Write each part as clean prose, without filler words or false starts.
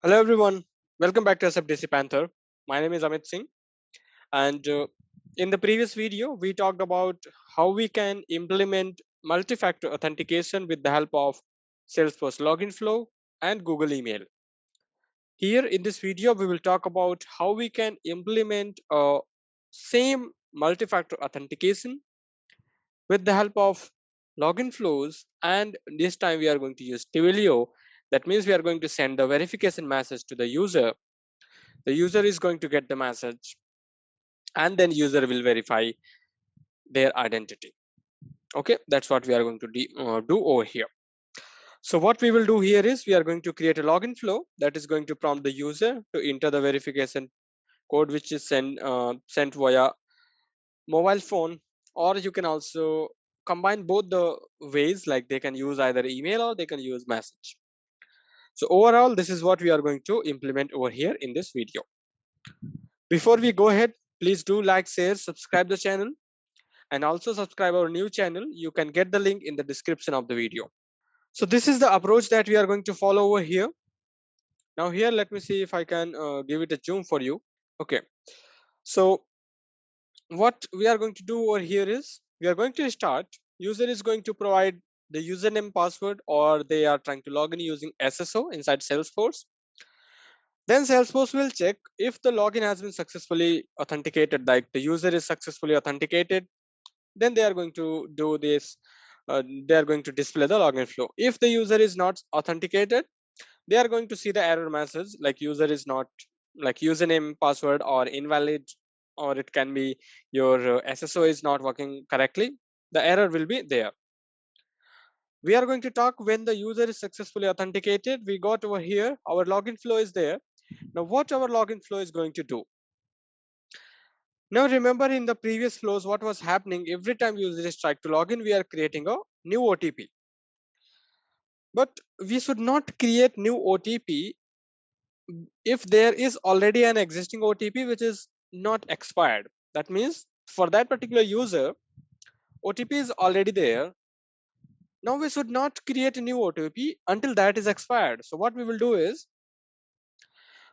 Hello everyone, welcome back to SFDC Panther. My name is Amit Singh, and in the previous video, we talked about how we can implement multi-factor authentication with the help of Salesforce login flow and Google email. Here in this video, we will talk about how we can implement same multi-factor authentication with the help of login flows, and this time we are going to use Twilio. That means we are going to send the verification message to the user. The user is going to get the message, and then user will verify their identity. Okay, that's what we are going to do over here. So what we will do here is we are going to create a login flow that is going to prompt the user to enter the verification code, which is sent via mobile phone, or you can also combine both the ways, like they can use either email or they can use message. So overall, this is what we are going to implement over here in this video. Before we go ahead, please do like, share, subscribe the channel, and also subscribe our new channel. You can get the link in the description of the video. So this is the approach that we are going to follow over here. Now here, let me see if I can give it a zoom for you. Okay, so what we are going to do over here is we are going to start. User is going to provide the username, password, or they are trying to log in using SSO inside Salesforce. Then Salesforce will check if the login has been successfully authenticated, like the user is successfully authenticated. Then they are going to do this. They are going to display the login flow. If the user is not authenticated, they are going to see the error message, like user is not, like username, password, or invalid, or it can be your SSO is not working correctly. The error will be there. We are going to talk when the user is successfully authenticated. We got over here, our login flow is there. Now what our login flow is going to do? Now remember, in the previous flows, what was happening, every time user is trying to log in, we are creating a new OTP. But we should not create new OTP if there is already an existing OTP which is not expired. That means for that particular user, OTP is already there. Now we should not create a new OTP until that is expired. So what we will do is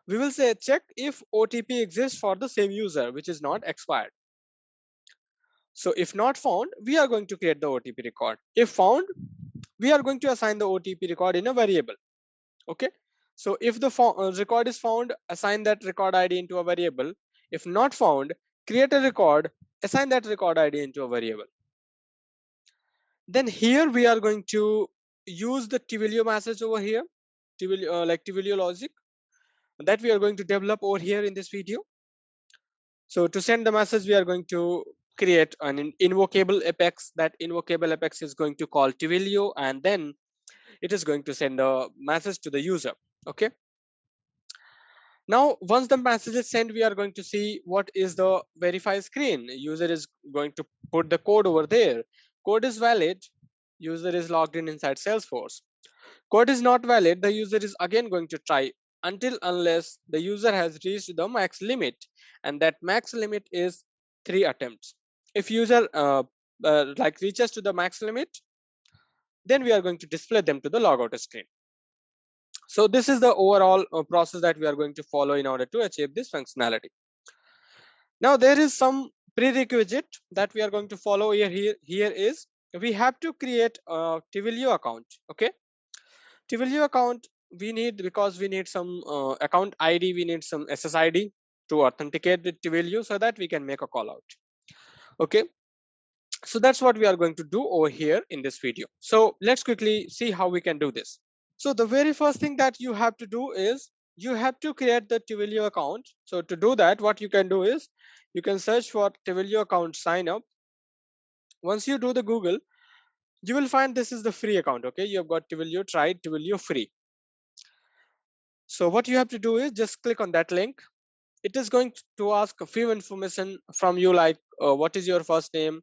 we will say check if OTP exists for the same user which is not expired. So if not found, we are going to create the OTP record. If found, we are going to assign the OTP record in a variable. Okay. So if the record is found, assign that record ID into a variable. If not found, create a record, assign that record ID into a variable. Then here we are going to use the Twilio message over here, like Twilio logic that we are going to develop over here in this video. So to send the message, we are going to create an invocable apex. That invocable apex is going to call Twilio, and then it is going to send a message to the user. Okay. Now, once the message is sent, we are going to see what is the verify screen. User is going to put the code over there. Code is valid. User is logged in inside Salesforce. Code is not valid. The user is again going to try until unless the user has reached the max limit, and that max limit is 3 attempts. If user like reaches to the max limit, then we are going to display them to the logout screen. So this is the overall process that we are going to follow in order to achieve this functionality. Now there is some prerequisite that we are going to follow here is we have to create a Twilio account. Okay, Twilio account we need because we need some account ID, we need some SSID to authenticate with Twilio so that we can make a call out. Okay, so that's what we are going to do over here in this video. So let's quickly see how we can do this. So the very first thing that you have to do is you have to create the Twilio account. So to do that, what you can do is you can search for Twilio account sign up. Once you do the Google, you will find this is the free account. Okay, you have got Twilio, try Twilio free. So what you have to do is just click on that link. It is going to ask a few information from you, like what is your first name,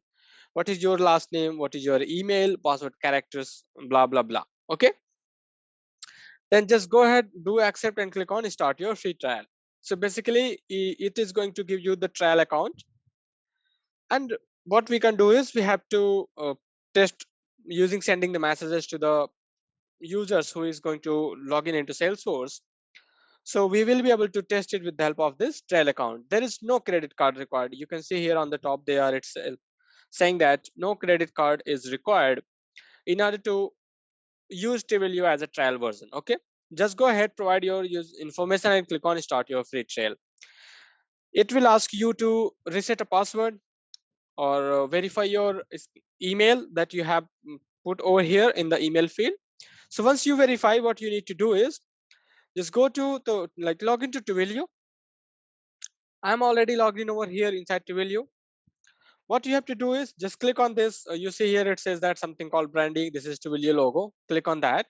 what is your last name, what is your email, password characters, blah blah blah. Okay, then just go ahead, do accept, and click on start your free trial. So basically it is going to give you the trial account, and what we can do is we have to test using sending the messages to the users who is going to log in into Salesforce. So we will be able to test it with the help of this trail account. There is no credit card required. You can see here on the top there it's saying that no credit card is required in order to use Twilio as a trial version. Okay, just go ahead, provide your use information and click on start your free trial. It will ask you to reset a password or verify your email that you have put over here in the email field. So once you verify, what you need to do is just go to the log into Twilio. I'm already logged in over here inside Twilio. What you have to do is just click on this. You see here it says that something called branding. This is Twilio logo. Click on that.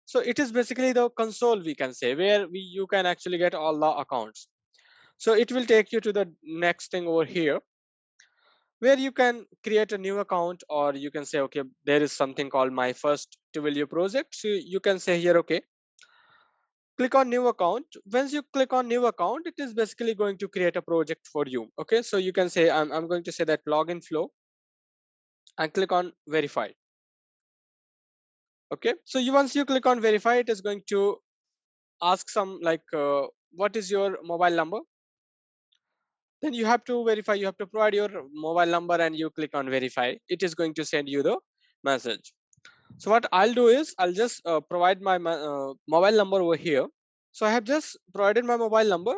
So it is basically the console, we can say, where you can actually get all the accounts. So it will take you to the next thing over here where you can create a new account, or you can say, okay, there is something called my first Twilio project. So you can say here, okay, click on new account. Once you click on new account, it is basically going to create a project for you. Okay, so you can say, I'm going to say that login flow and click on verify. Okay, so once you click on verify, it is going to ask some what is your mobile number. Then you have to verify, you have to provide your mobile number and you click on verify. It is going to send you the message. So what I'll do is I'll just provide my mobile number over here. So I have just provided my mobile number.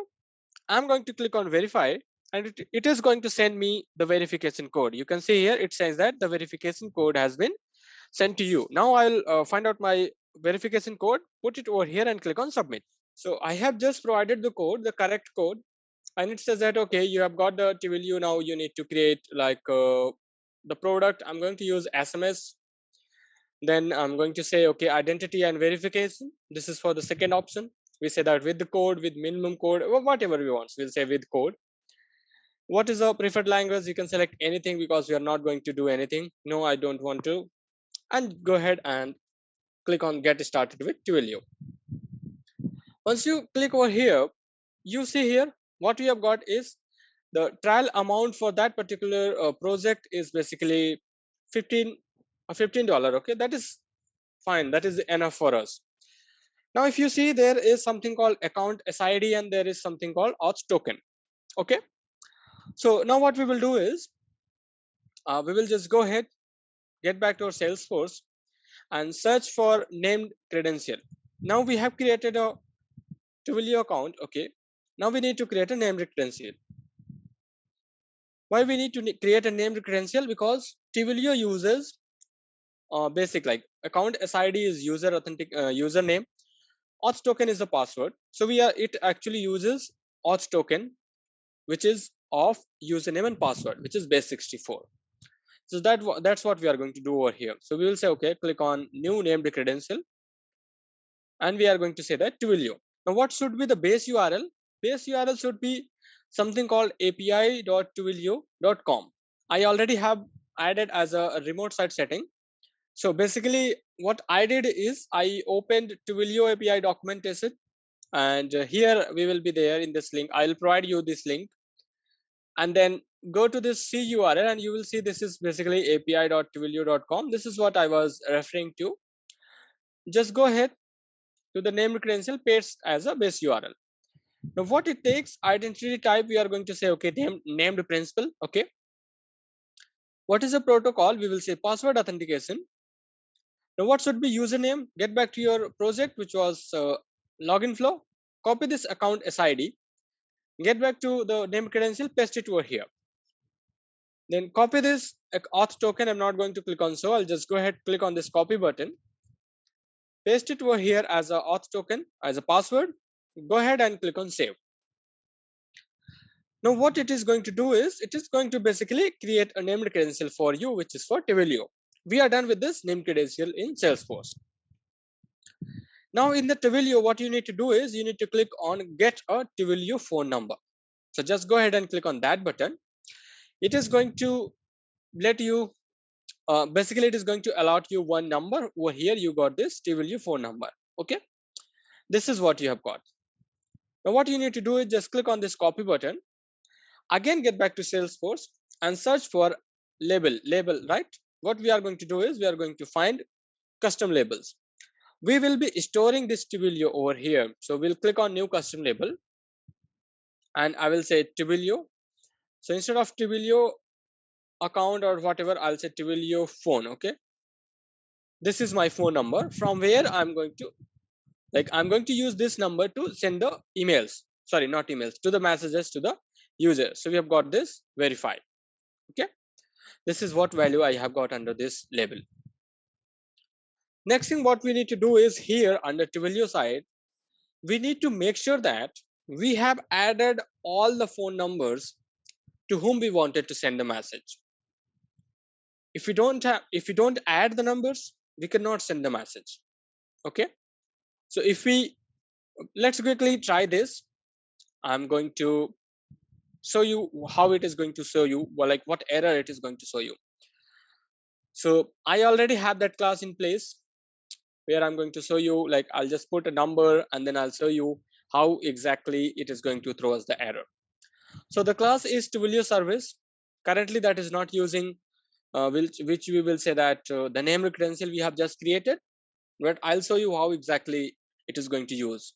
I'm going to click on verify, and it is going to send me the verification code. You can see here it says that the verification code has been sent to you. Now I'll find out my verification code, put it over here and click on submit. So I have just provided the code, the correct code, and it says that okay, you have got the Twilio. Now you need to create the product. I'm going to use SMS. Then I'm going to say okay, identity and verification. This is for the second option. We say that with the code, with minimum code, or whatever we want. We'll say with code. What is our preferred language? You can select anything because we are not going to do anything. No, I don't want to. And go ahead and click on get started with Twilio. Once you click over here, you see here what we have got is the trial amount for that particular project is basically 15 $15. Okay, that is fine. That is enough for us. Now, if you see, there is something called account SID and there is something called auth token. Okay, so now what we will do is we will just go ahead, get back to our Salesforce and search for named credential. Now we have created a Twilio account. Okay, now we need to create a named credential. Why we need to create a named credential? Because Twilio uses basic like account SID is user authentic username, auth token is the password. So it actually uses auth token, which is of username and password, which is base64. So that's what we are going to do over here. So we will say okay, click on new named credential, and we are going to say that Twilio. Now what should be the base URL? Base URL should be something called api.twilio.com. I already have added as a remote site setting. So basically what I did is I opened Twilio API documentation, and here we will be there in this link. I'll provide you this link, and then go to this C URL and you will see this is basically api.twilio.com. This is what I was referring to. Just go ahead to the named credential, paste as a base URL. Now what it takes, identity type, we are going to say okay, named principal. Okay, what is the protocol? We will say password authentication. Now what should be username? Get back to your project, which was login flow. Copy this account SID. Get back to the name credential, paste it over here. Then copy this auth token. I'm not going to click on, so I'll just go ahead, click on this copy button. Paste it over here as a auth token, as a password. Go ahead and click on save. Now what it is going to do is it is going to basically create a named credential for you, which is for Twilio. We are done with this named credential in Salesforce. Now in the Twilio, what you need to do is you need to click on get a Twilio phone number. So just go ahead and click on that button. It is going to let you, basically it is going to allot you one number. Over here you got this Twilio phone number. Okay, this is what you have got. Now what you need to do is just click on this copy button. Again, get back to Salesforce and search for label, right? What we are going to do is we are going to find custom labels. We will be storing this Twilio over here. So we'll click on new custom label and I will say Twilio. So instead of Twilio account or whatever, I'll say Twilio phone. Okay. This is my phone number from where I'm going to use this number to send the emails. Sorry, not emails, to the messages to the user. So we have got this verified. Okay. This is what value I have got under this label. Next thing what we need to do is here under Twilio side, we need to make sure that we have added all the phone numbers to whom we wanted to send the message. If we don't add the numbers, we cannot send the message. Okay. So if we, let's quickly try this. I'm going to show you how it is going to show you, well, like what error it is going to show you. So I already have that class in place where I'm going to show you, like I'll just put a number and then I'll show you how exactly it is going to throw us the error. So the class is Twilio service. Currently that is not using which we will say that the name credential we have just created, but I'll show you how exactly it is going to use.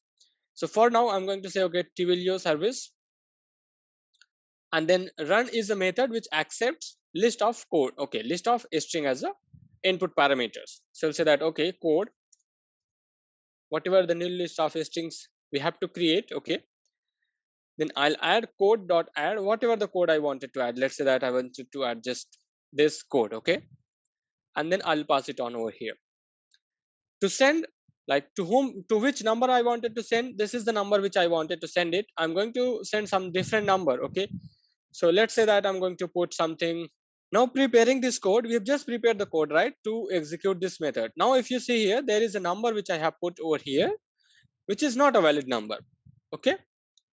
So for now I'm going to say okay, Twilio service, and then run is a method which accepts list of code. Okay, list of string as a input parameters. So we'll say that okay, code, whatever the new list of strings we have to create. Okay, then I'll add code dot add whatever the code I wanted to add. Let's say that I wanted to add just this code. Okay, and then I'll pass it on over here to send, like to whom, to which number I wanted to send. This is the number which I wanted to send it. I'm going to send some different number. Okay, so let's say that I'm going to put something. Now preparing this code, we have just prepared the code, right, to execute this method. Now if you see here, there is a number which I have put over here, which is not a valid number. Okay,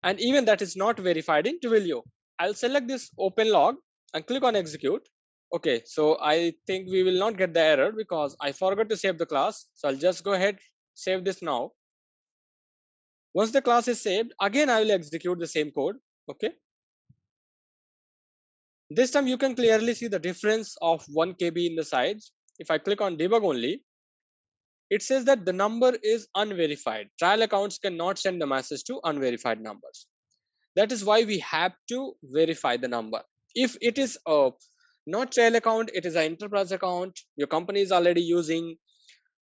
and even that is not verified in Twilio. I'll select this open log and click on execute. Okay, so I think we will not get the error because I forgot to save the class. So I'll just go ahead, save this now. Once the class is saved, again I will execute the same code. Okay, this time you can clearly see the difference of 1 KB in the sides. If I click on debug only, it says that the number is unverified. Trial accounts cannot send the message to unverified numbers. That is why we have to verify the number. If it is a not trial account, it is an enterprise account, your company is already using,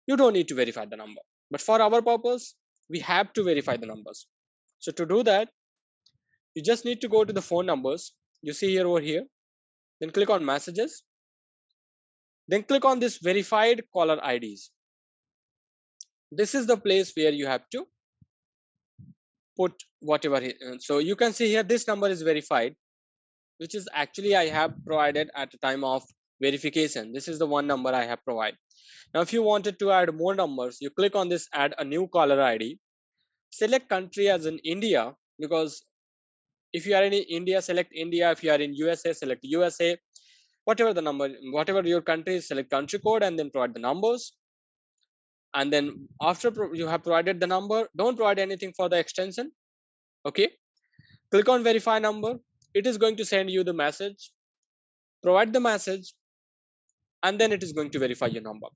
you don't need to verify the number. But for our purpose, we have to verify the numbers. So to do that, you just need to go to the phone numbers you see here over here, then click on messages, then click on this verified caller IDs. This is the place where you have to put whatever. So you can see here this number is verified, which is actually I have provided at the time of verification. This is the one number I have provided. Now if you wanted to add more numbers, you click on this add a new caller ID, select country as in India, because if you are in India, select India. If you are in USA, select USA. Whatever the number, whatever your country is, select country code and then provide the numbers. And then after you have provided the number, don't provide anything for the extension. Okay, click on verify number. It is going to send you the message, provide the message, and then it is going to verify your number.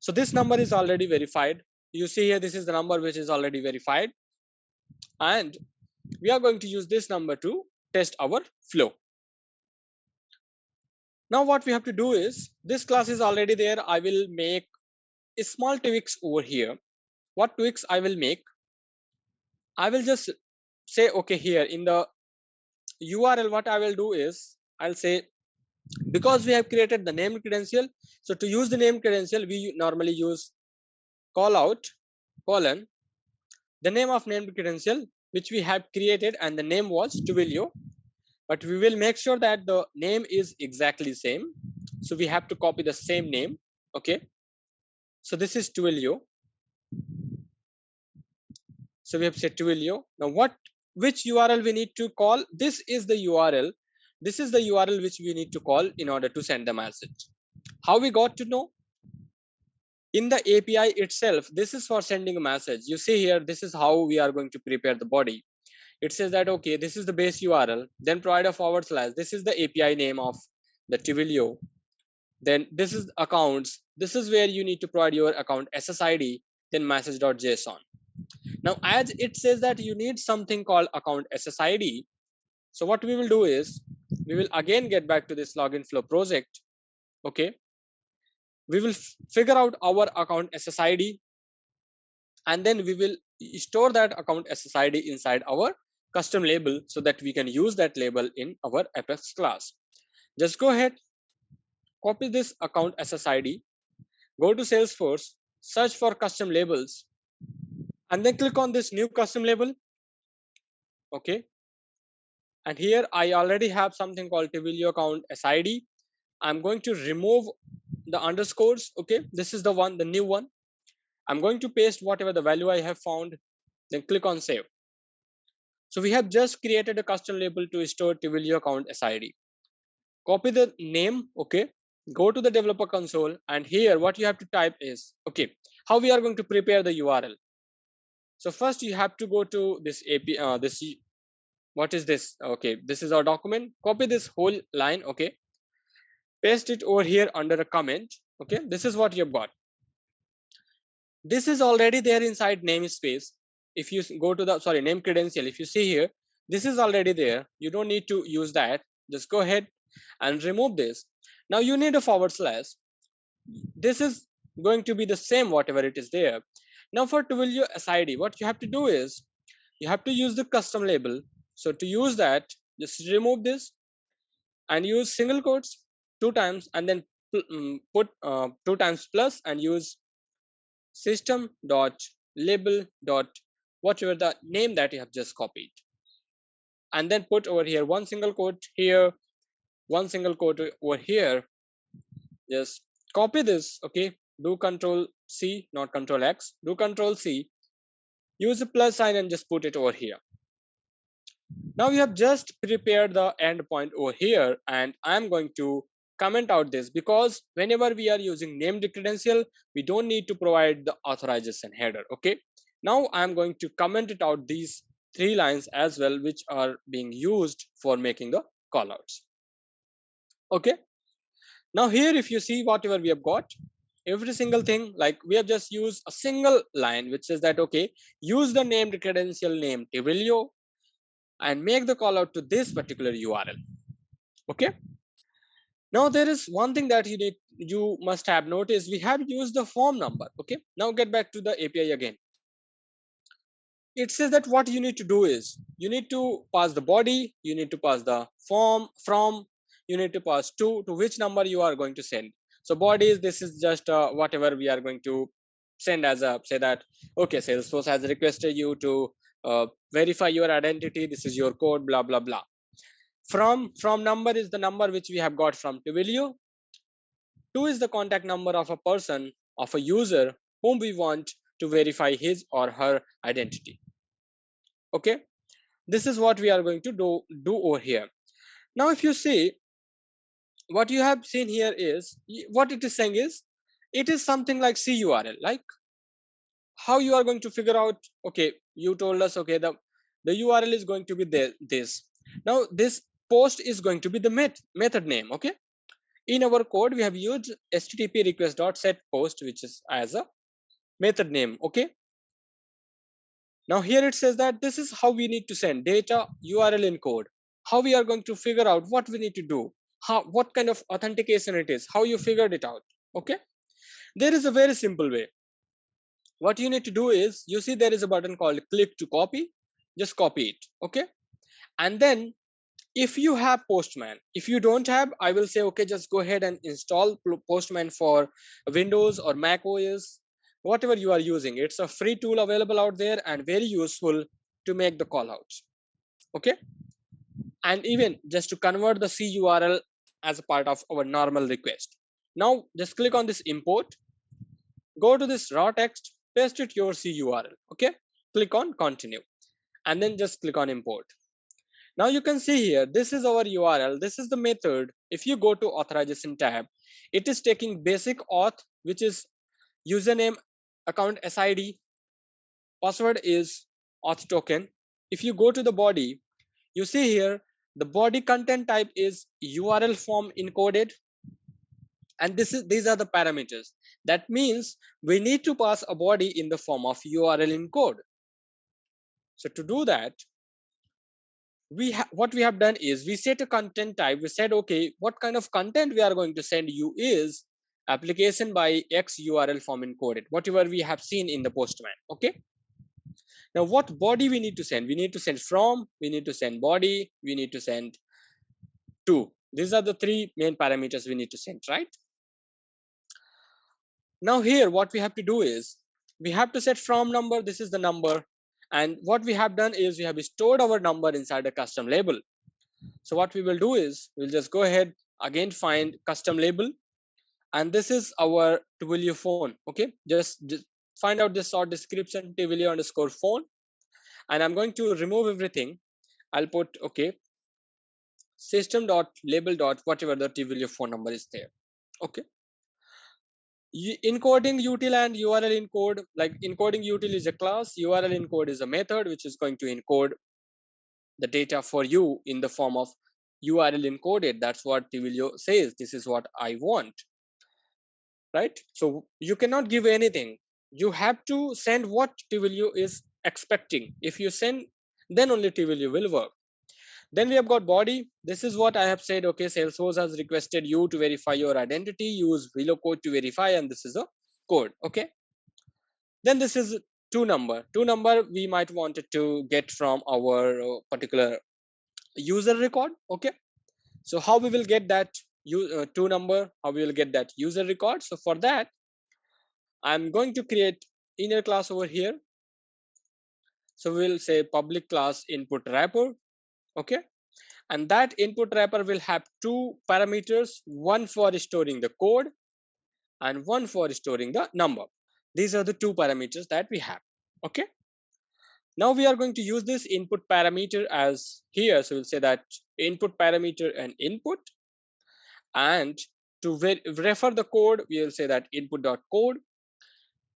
So this number is already verified. You see here, this is the number which is already verified, and we are going to use this number to test our flow. Now what we have to do is, this class is already there. I will make a small tweaks over here. What tweaks I will make, I will just say okay, here in the URL what I will do is, I'll say, because we have created the name credential, so to use the name credential we normally use call out colon the name of named credential which we have created, and the name was Twilio, but we will make sure that the name is exactly same. So we have to copy the same name. Okay, so this is Twilio. So we have said Twilio. Now which URL we need to call? This is the URL. This is the URL which we need to call in order to send the message. How we got to know? In the API itself, this is for sending a message. You see here, this is how we are going to prepare the body. It says that, okay, this is the base URL, then provide a forward slash. This is the API name of the Twilio. Then this is accounts. This is where you need to provide your account SSID. then message.json. Now, as it says that you need something called account SSID, so what we will do is we will again get back to this login flow project. Okay, we will figure out our account SSID, and then we will store that account SSID inside our custom label so that we can use that label in our Apex class. Just go ahead, copy this account SSID, go to Salesforce, search for custom labels, and then click on this new custom label. Okay, and here I already have something called Twilio account SID. I'm going to remove the underscores. Okay, this is the one, the new one. I'm going to paste whatever the value I have found, then click on save. So we have just created a custom label to store Twilio account SID. Copy the name. Okay, go to the developer console, and here what you have to type is, okay, how we are going to prepare the URL. So first you have to go to this API, what is this? Okay, this is our document. Copy this whole line. Okay, paste it over here under a comment. Okay, this is what you've got. This is already there inside namespace. If you go to the name credential, if you see here, this is already there. You don't need to use that. Just go ahead and remove this. Now you need a forward slash. This is going to be the same whatever it is there. Now for Twilio SID, what you have to do is you have to use the custom label. So to use that, just remove this and use single quotes 2 times, and then put 2 times plus and use system dot label dot whatever the name that you have just copied, and then put over here one single quote here, one single quote over here. Just copy this. Okay, do control C, not control X, do control C, use a plus sign and just put it over here. Now we have just prepared the endpoint over here, and I'm going to comment out this because whenever we are using named credential, we don't need to provide the authorization header. Okay, now I'm going to comment it out these 3 lines as well, which are being used for making the callouts. Okay, now here if you see whatever we have got, every single thing, like we have just used a single line which says that, okay, use the named credential name Twilio and make the call out to this particular URL. Okay, now there is one thing that you must have noticed. We have used the form number. Okay, now get back to the API again. It says that what you need to do is you need to pass the body, you need to pass the form from, you need to pass to which number you are going to send. So body is, this is just whatever we are going to send as a, say that, okay, Salesforce has requested you to verify your identity, this is your code, blah blah blah. From number is the number which we have got from Twilio. To is the contact number of a person, of a user whom we want to verify his or her identity. Okay, this is what we are going to do over here. Now if you see, what you have seen here is, what it is saying is, it is something like CURL. Like how you are going to figure out, okay, you told us, okay, the URL is going to be this. Now this post is going to be the method name. Okay, in our code we have used http request.setPost, which is as a method name. Okay, now here it says that this is how we need to send data URL in code. How we are going to figure out what we need to do, what kind of authentication it is, how you figured it out. Okay, there is a very simple way. What you need to do is, you see there is a button called click to copy. Just copy it. Okay, and then if you have Postman, if you don't have, I will say, okay, just go ahead and install Postman for Windows or Mac OS, whatever you are using. It's a free tool available out there and very useful to make the call outs. Okay, and even just to convert the CURL as a part of our normal request. Now just click on this import, go to this raw text, paste it your CURL. Okay, click on continue, and then just click on import. Now you can see here, this is our URL, this is the method. If you go to authorization tab, it is taking basic auth, which is username, account SID, password is auth token. If you go to the body, you see here the body content type is URL form encoded, and these are the parameters. That means we need to pass a body in the form of URL encode. So to do that, what we have done is we set a content type. We said, okay, what kind of content we are going to send you is application by X URL form encoded, whatever we have seen in the Postman. Okay. Now, what body we need to send? We need to send from, we need to send body, we need to send to. These are the three main parameters we need to send, right? Now here, what we have to do is we have to set from number. This is the number. And what we have done is we have stored our number inside a custom label. So what we will do is we'll just go ahead again, find custom label. And this is our Twilio phone. Okay, just find out this short description, Twilio underscore phone. And I'm going to remove everything. I'll put, okay, system dot label dot whatever the Twilio phone number is there. Okay. Encoding util and URL encode, like encoding util is a class, URL encode is a method which is going to encode the data for you in the form of URL encoded. That's what Twilio says. This is what I want, right? So you cannot give anything. You have to send what Twilio is expecting. If you send, then only Twilio will work. Then we have got body. This is what I have said. Okay, Salesforce has requested you to verify your identity. Use Velo code to verify, and this is a code. Okay. Then this is to number. To number we might want it to get from our particular user record. Okay. So how we will get that to number? How we will get that user record? So for that, I'm going to create inner class over here. So we'll say public class input wrapper. Okay. And that input wrapper will have two parameters, one for storing the code and one for storing the number. These are the two parameters that we have. Okay. Now we are going to use this input parameter as here. So we'll say that input parameter and input. And to refer the code, we will say that input.code.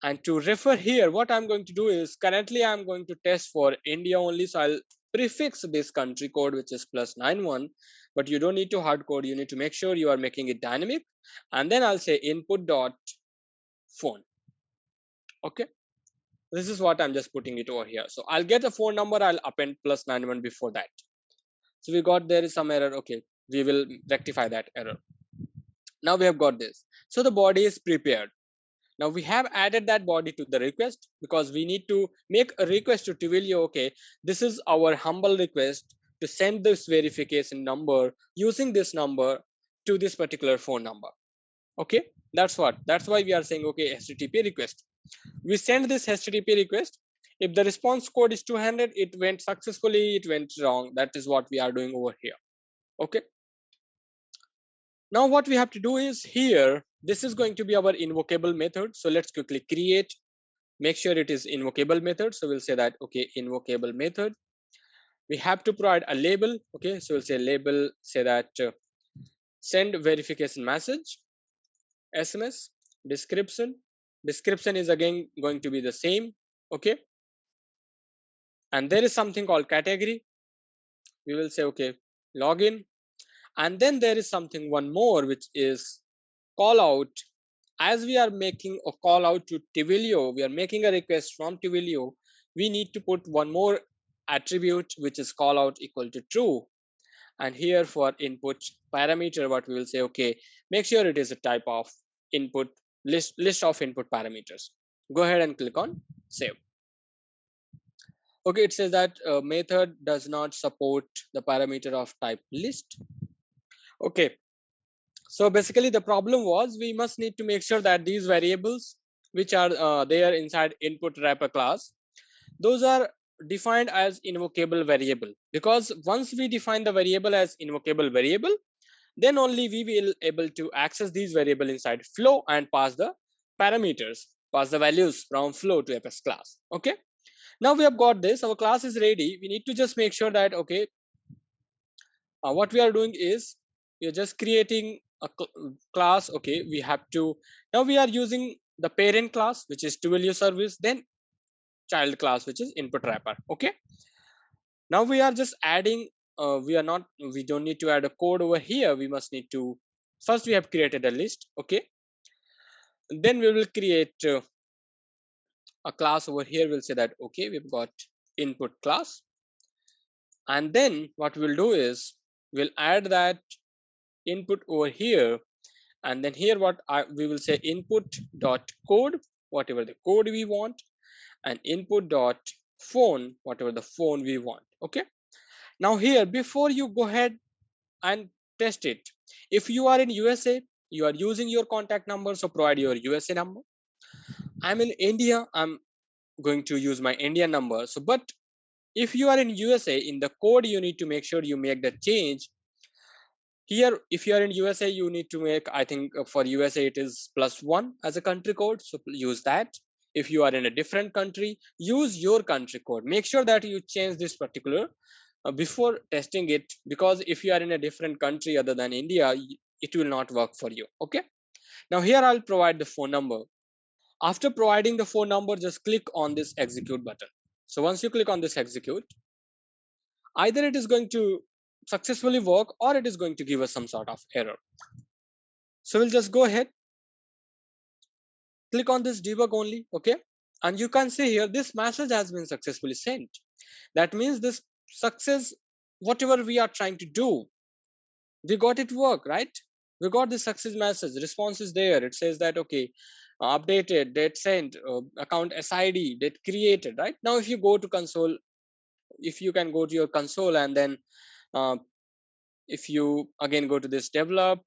And to refer here, what I'm going to do is currently I'm going to test for India only. So I'll prefix this country code, which is +91, but you don't need to hard code. You need to make sure you are making it dynamic. And then I'll say input.phone. Okay. This is what I'm just putting it over here. So I'll get a phone number. I'll append +91 before that. So we got there is some error. Okay. We will rectify that error. Now we have got this. So the body is prepared. Now we have added that body to the request because we need to make a request to Twilio. Okay, this is our humble request to send this verification number using this number to this particular phone number. Okay, that's why we are saying, okay, HTTP request. We send this HTTP request. If the response code is 200, it went successfully, it went wrong. That is what we are doing over here. Okay. Now what we have to do is here, this is going to be our invocable method. So let's quickly create, make sure it is invocable method. So we'll say that, okay, invocable method. We have to provide a label. Okay, so we'll say label, say that send verification message, SMS, description. Description is again going to be the same. Okay. And there is something called category. We will say, okay, login. And then there is something one more, which is call out. As we are making a call out to Twilio, we are making a request from Twilio. We need to put one more attribute, which is call out equal to true. And here for input parameter, what we will say, okay, make sure it is a type of input list of input parameters. Go ahead and click on save. Okay, it says that method does not support the parameter of type list. Okay, so basically the problem was we must need to make sure that these variables which are there inside input wrapper class, those are defined as invocable variable, because once we define the variable as invocable variable, then only we will able to access these variable inside flow and pass the parameters, pass the values from flow to Apex class. Okay, now we have got this, our class is ready. We need to just make sure that, okay, what we are doing is we are just creating a class. Okay, we have to, now we are using the parent class, which is Twilio service, then child class, which is input wrapper. Okay, now we are just adding we don't need to add a code over here. We must need to First we have created a list. Okay, then we will create a class over here. We'll say that okay, we've got input class, and then what we'll do is we'll add that input over here, and then here we will say input dot code, whatever the code we want, and input dot phone, whatever the phone we want. Okay, now here before you go ahead and test it, if you are in USA, you are using your contact number, so provide your USA number. I'm in India, I'm going to use my Indian number. So but if you are in USA, in the code you need to make sure you make the change. Here if you are in USA, you need to make, I think for USA it is +1 as a country code, so use that. If you are in a different country, use your country code. Make sure that you change this particular before testing it, because if you are in a different country other than India, it will not work for you. Okay, now here I'll provide the phone number. After providing the phone number, just click on this execute button. So once you click on this execute, either it is going to successfully work or it is going to give us some sort of error. So we'll just go ahead, click on this debug only. Okay, and you can see here this message has been successfully sent. That means this success, whatever we are trying to do, we got it work, right? We got the success message, response is there. It says that okay, updated, date sent, account sid, date created. Right now if you go to console, if you can go to your console, and then uh, if you again go to this develop,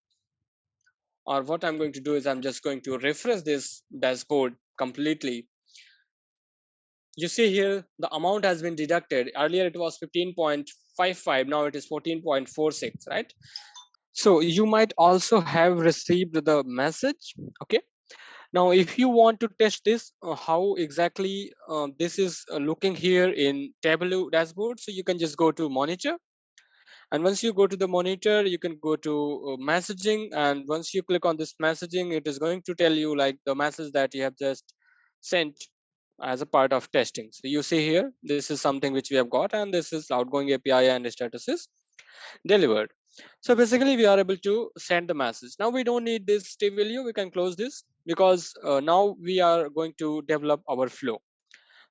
or what I'm going to do is I'm just going to refresh this dashboard completely. You see here the amount has been deducted. Earlier it was 15.55, now it is 14.46, right? So you might also have received the message. Okay, now if you want to test this, how exactly this is looking here in Tableau dashboard, so you can just go to monitor, and once you go to the monitor you can go to messaging, and once you click on this messaging, it is going to tell you like the message that you have just sent as a part of testing. So you see here, this is something which we have got, and this is outgoing API and status is delivered. So basically we are able to send the message. Now we don't need this TVLU, we can close this, because now we are going to develop our flow.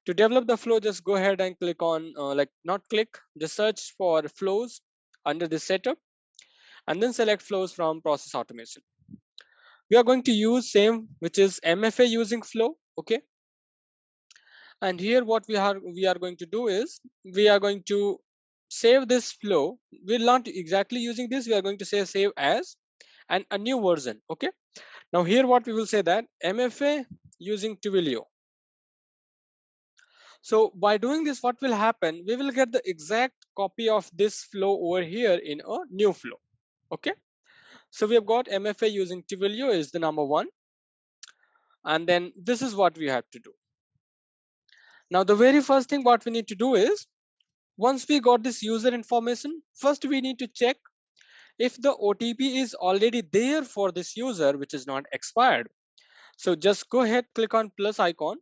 To develop the flow, just go ahead and click on like not click, just search for flows under this setup, and then select flows from process automation. We are going to use same, which is MFA using flow. Okay, and here what we are going to do is we are going to save this flow. We're not exactly using this, we are going to say save as and a new version. Okay, now here what we will say that MFA using Twilio. So by doing this, what will happen, we will get the exact copy of this flow over here in a new flow. Okay, so we have got MFA using Twilio is the number one, and then this is what we have to do. Now the very first thing what we need to do is, once we got this user information, first we need to check if the OTP is already there for this user, which is not expired. So just go ahead, click on plus icon,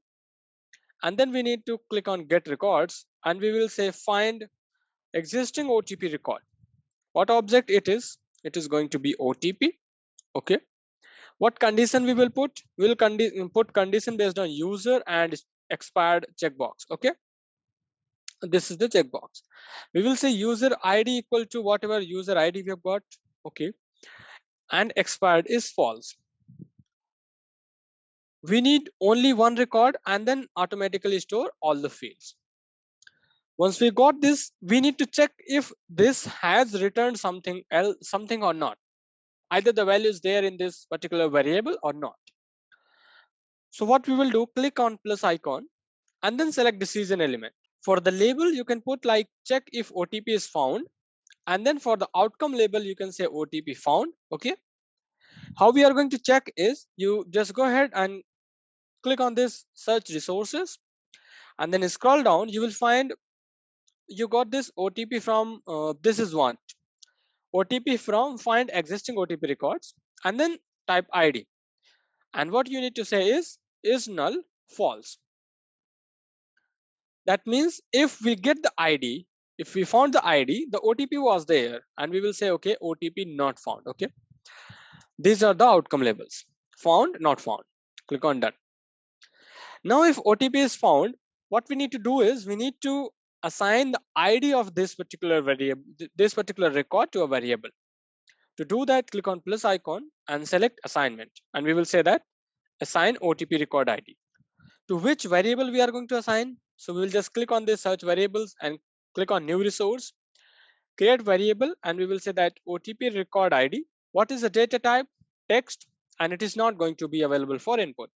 and then we need to click on get records, and we will say find existing OTP record. What object it is going to be OTP. Okay, what condition we will put, we'll put condition based on user and expired checkbox. Okay, this is the checkbox. We will say user ID equal to whatever user ID we have got. Okay, and expired is false. We need only one record and then automatically store all the fields. Once we got this, we need to check if this has returned something else, something or not. Either the value is there in this particular variable or not. So what we will do, click on plus icon and then select decision element. For the label, you can put like check if OTP is found, and then for the outcome label, you can say OTP found. Okay, how we are going to check is you just go ahead and click on this search resources, and then scroll down. You will find you got this OTP from this is one OTP from find existing OTP records, and then type ID, and what you need to say is null false. That means if we get the ID, if we found the ID, the OTP was there, and we will say okay, OTP not found. Okay, These are the outcome labels: found, not found. Click on done. Now if OTP is found, what we need to do is we need to assign the ID of this particular variable, this particular record to a variable. To do that, click on plus icon and select assignment, and we will say that assign OTP record ID. To which variable we are going to assign? So we will just click on this search variables and click on new resource, create variable, and we will say that OTP record ID. What is the data type? Text, and it is not going to be available for input.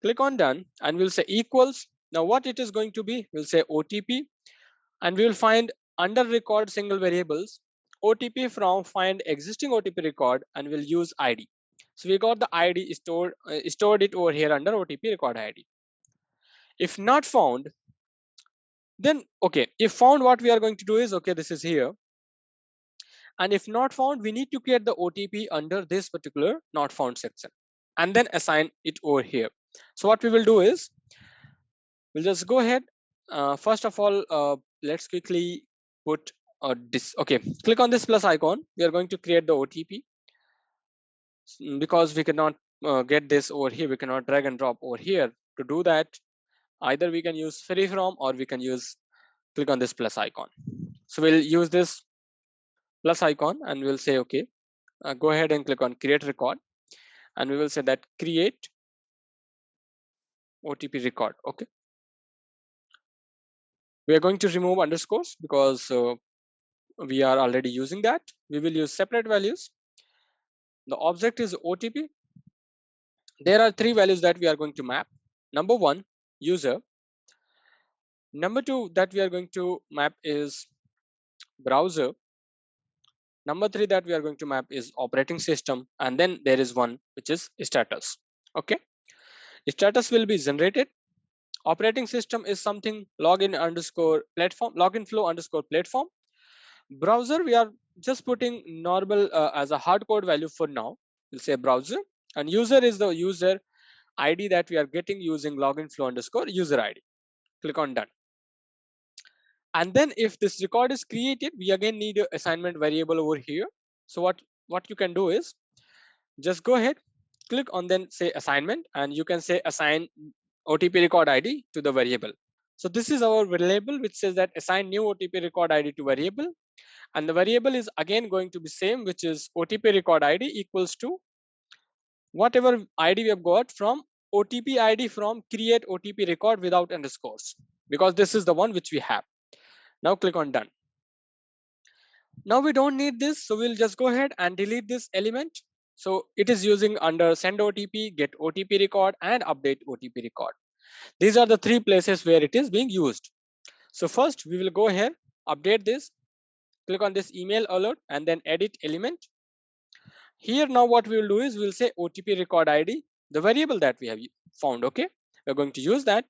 Click on done and we'll say equals. Now what it is going to be, we'll say OTP, and we will find under record single variables OTP from find existing OTP record, and we'll use ID. So we got the ID stored it over here under OTP record ID. If not found, then okay, if found, what we are going to do is, okay, this is here, and if not found, we need to create the OTP under this particular not found section and then assign it over here. So what we will do is we'll just go ahead. First of all, let's quickly put this. Okay, click on this plus icon. We are going to create the OTP because we cannot get this over here. We cannot drag and drop over here. To do that, either we can use free from or we can use click on this plus icon. So we'll use this plus icon and we'll say okay. Go ahead and click on create record, and we will say that create OTP record. Okay. We are going to remove underscores because we are already using that. We will use separate values. The object is OTP. There are three values that we are going to map. Number one, user. Number two that we are going to map is browser. Number three that we are going to map is operating system. And then there is one which is status. Okay. Status will be generated. Operating system is something login underscore platform, login flow underscore platform. Browser, we are just putting normal as a hard code value for now. We'll say browser, and user is the user ID that we are getting using login flow underscore user ID. Click on done. And then if this record is created, we again need an assignment variable over here. So what you can do is just go ahead, click on then say assignment, and you can say assign OTP record ID to the variable. So this is our variable which says that assign new OTP record ID to variable, and the variable is again going to be same, which is OTP record ID equals to whatever ID we have got from OTP ID from create OTP record without underscores, because this is the one which we have. Now click on done. Now we don't need this, so we'll just go ahead and delete this element. So it is using under send OTP, get OTP record, and update OTP record. These are the three places where it is being used. So first we will go here, update this, click on this email alert, and then edit element. Here now what we will do is we'll say OTP record ID, the variable that we have found. Okay, we're going to use that.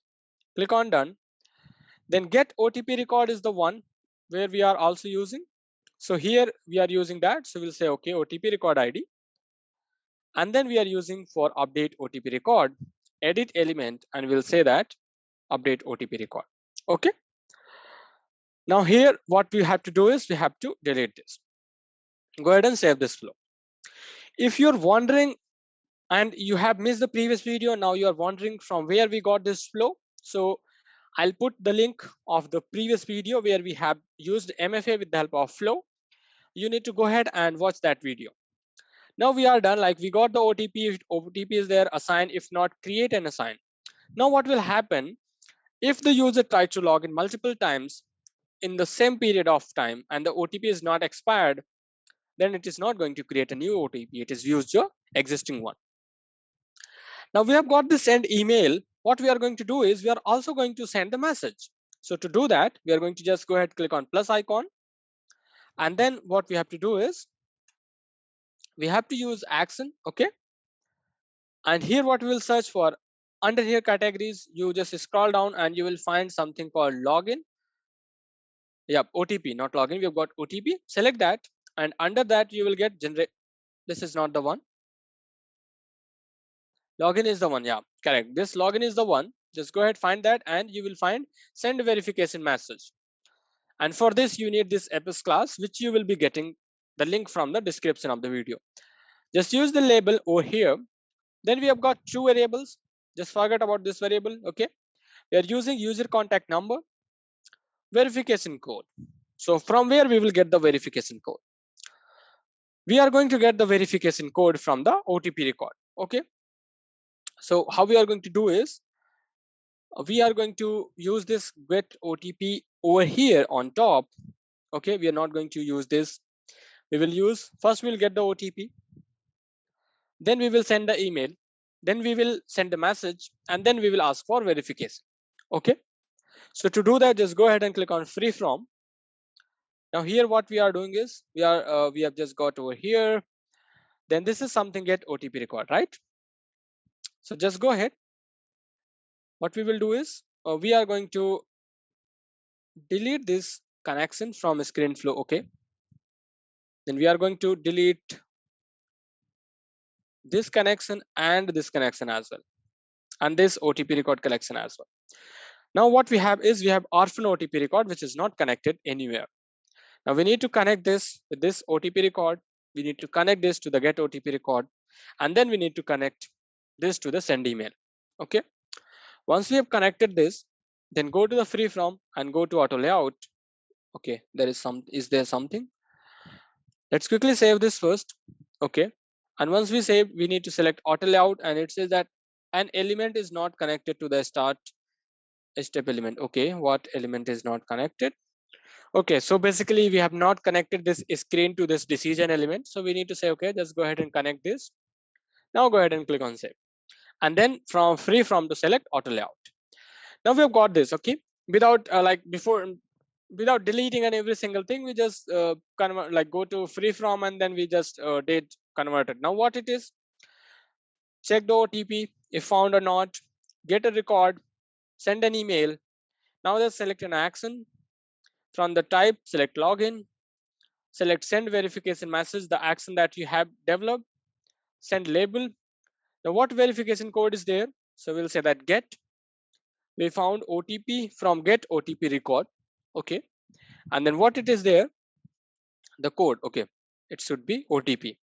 Click on done. Then get OTP record is the one where we are also using. So here we are using that. So we'll say okay, OTP record ID. And then we are using for update OTP record, edit element, and we'll say that update OTP record. Okay. Now here what we have to do is we have to delete this. Go ahead and save this flow. If you're wondering and you have missed the previous video, now you are wondering from where we got this flow. So I'll put the link of the previous video where we have used MFA with the help of flow. You need to go ahead and watch that video. Now we are done. Like we got the OTP. OTP is there, assign. If not, create and assign. Now what will happen if the user tries to log in multiple times in the same period of time and the OTP is not expired? Then it is not going to create a new OTP. It is used your existing one. Now we have got the send email. What we are going to do is we are also going to send the message. So to do that, we are going to just go ahead, click on plus icon. And then what we have to do is we have to use action. Okay. And here what we will search for under here categories, you just scroll down and you will find something called login. Yep, OTP, not login. We've got OTP. Select that. And under that, you will get generate. This is not the one. Login is the one. Yeah, correct. This login is the one. Just go ahead, find that, and you will find send verification message. And for this, you need this Epis class, which you will be getting the link from the description of the video. Just use the label over here. Then we have got two variables. Just forget about this variable. Okay, we are using user contact number, verification code. So from where we will get the verification code? We are going to get the verification code from the OTP record. Okay, so how we are going to do is we are going to use this get OTP over here on top. Okay, we are not going to use this. We will use, first we'll get the OTP, then we will send the email, then we will send a message, and then we will ask for verification. Okay, so to do that, just go ahead and click on free from. Now here what we are doing is we have just got over here. Then this is something get OTP record, right? So just go ahead. What we will do is we are going to delete this connection from screen flow. Okay, then we are going to delete this connection and this connection as well, and this OTP record collection as well. Now what we have is we have orphan OTP record which is not connected anywhere. Now we need to connect this with this OTP record. We need to connect this to the get OTP record, and then we need to connect this to the send email. Okay, once we have connected this, then go to the free from and go to auto layout. Okay, is there something? Let's quickly save this first. Okay, and once we save, we need to select auto layout, and it says that an element is not connected to the start step element. Okay, what element is not connected? Okay, so basically we have not connected this screen to this decision element, so we need to say okay, just go ahead and connect this. Now go ahead and click on save, and then from free from to select auto layout. Now we have got this. Okay, without without deleting and every single thing, we just convert, like go to free from, and then we just did converted. Now what it is, check the OTP if found or not, get a record, send an email. Now just select an action. From the type, select login, select send verification message, the action that you have developed, send label. Now what verification code is there? So we'll say that get, we found OTP from get OTP record. Okay, and then what it is there, the code. Okay, it should be OTP,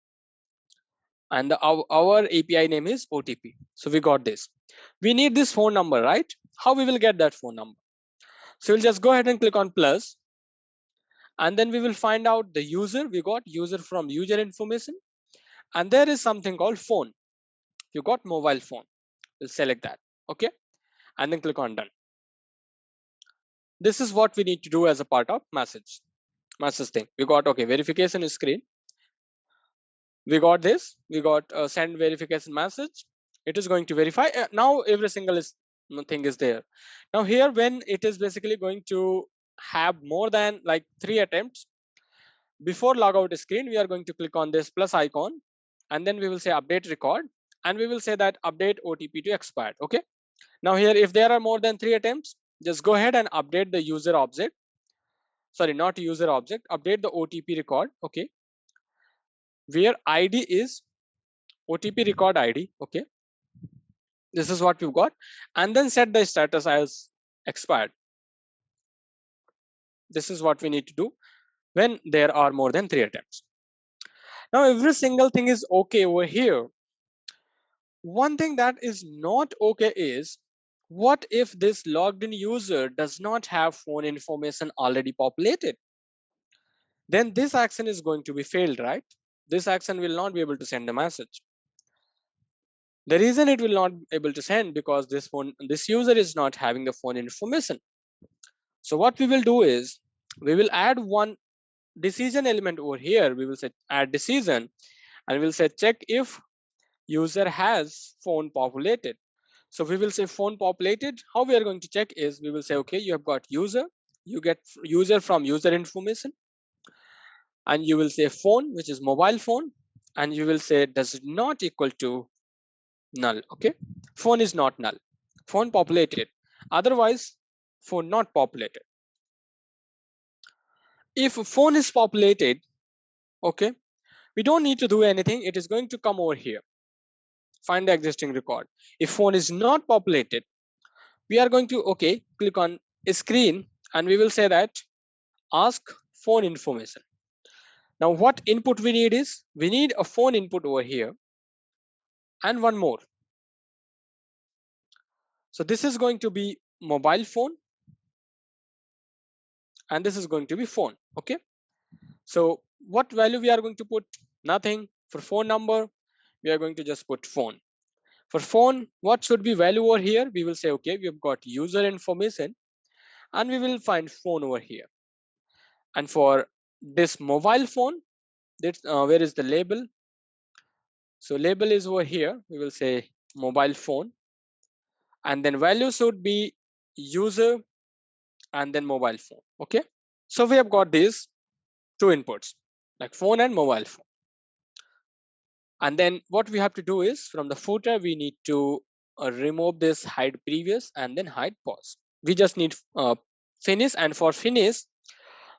and our API name is OTP. So we got this. We need this phone number, right? How we will get that phone number? So we'll just go ahead and click on plus, and then we will find out the user. We got user from user information, and there is something called phone. You got mobile phone. We'll select that. Okay, and then click on done. This is what we need to do as a part of message thing. We got okay, verification screen. We got this. We got send verification message. It is going to verify. Now every single thing is there. Now here, when it is basically going to have more than like 3 attempts, before logout screen, we are going to click on this plus icon, and then we will say update record, and we will say that update OTP to expired. Okay, now here if there are more than 3 attempts, just go ahead and update the user object, sorry, not user object, update the OTP record. Okay, where ID is OTP record ID. Okay, this is what we've got, and then set the status as expired. This is what we need to do when there are more than 3 attempts. Now every single thing is okay over here. One thing that is not okay is, what if this logged in user does not have phone information already populated? Then this action is going to be failed, right? This action will not be able to send a message. The reason it will not be able to send, because this user is not having the phone information. So what we will do is we will add one decision element over here. We will say add decision, and we'll say check if user has phone populated. So we will say phone populated. How we are going to check is we will say, okay, you have got user, you get user from user information, and you will say phone, which is mobile phone, and you will say does not equal to null. Okay, phone is not null, phone populated, otherwise phone not populated. If phone is populated, okay, we don't need to do anything. It is going to come over here, find the existing record. If phone is not populated, we are going to okay, click on screen, and we will say that ask phone information. Now what input we need is, we need a phone input over here and one more. So this is going to be mobile phone and this is going to be phone. Okay. So what value we are going to put? Nothing. For phone number, we are going to just put phone. For phone, what should be value over here? We will say, okay, we have got user information and we will find phone over here. And for this mobile phone, that's where is the label? So label is over here. We will say mobile phone, and then value should be user and then mobile phone. Okay. So we have got these two inputs like phone and mobile phone. And then what we have to do is, from the footer, we need to remove this hide previous and then hide pause. We just need finish, and for finish,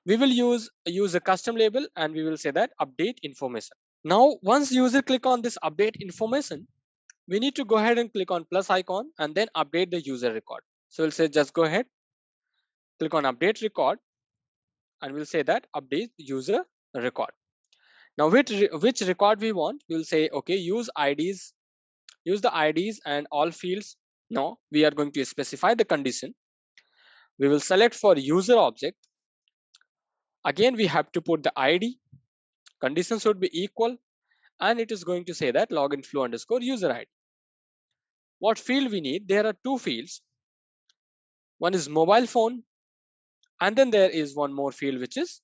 we will use a custom label and we will say that update information. Now, once user click on this update information, we need to go ahead and click on plus icon and then update the user record. So we'll say just go ahead, click on update record, and we'll say that update user record. Now which record we want, we'll say okay, use the IDs and all fields. No, we are going to specify the condition. We will select for user object. Again, we have to put the ID. Condition should be equal, and it is going to say that login flow underscore user ID. What field we need? There are two fields. One is mobile phone, and then there is one more field which is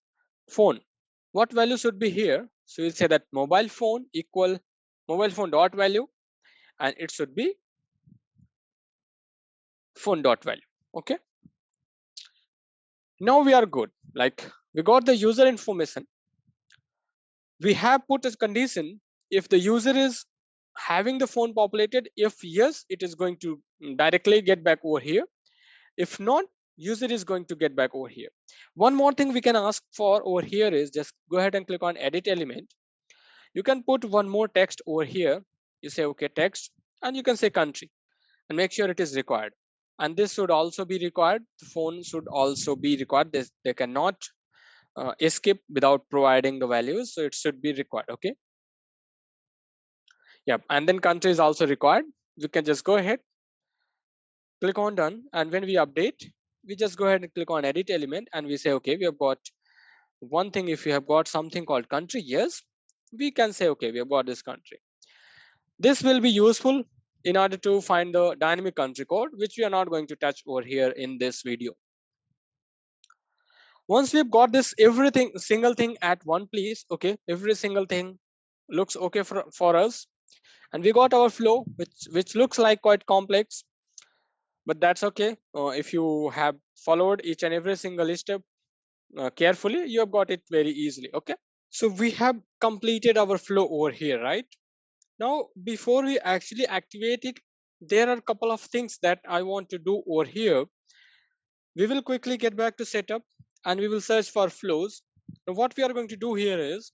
phone. What value should be here? So we'll say that mobile phone equal mobile phone dot value, and it should be phone dot value. Okay. Now we are good. Like, we got the user information. We have put a condition, if the user is having the phone populated, if yes, it is going to directly get back over here. If not, user is going to get back over here. One more thing we can ask for over here is, just go ahead and click on edit element. You can put one more text over here. You say okay, text, and you can say country and make sure it is required. And this should also be required. The phone should also be required. They cannot escape without providing the values, so it should be required. Okay. Yep. And then country is also required. We can just go ahead, click on done, and when we update, we just go ahead and click on edit element and we say okay, we have got one thing. If we have got something called country, yes, we can say okay, we have got this country. This will be useful in order to find the dynamic country code, which we are not going to touch over here in this video. Once we've got this everything single thing at one place, okay, every single thing looks okay for us, and we got our flow, which looks like quite complex, but that's okay. If you have followed each and every single step carefully, you have got it very easily. Okay. So we have completed our flow over here, right? Now, before we actually activate it, there are a couple of things that I want to do over here. We will quickly get back to setup and we will search for flows. Now, what we are going to do here is,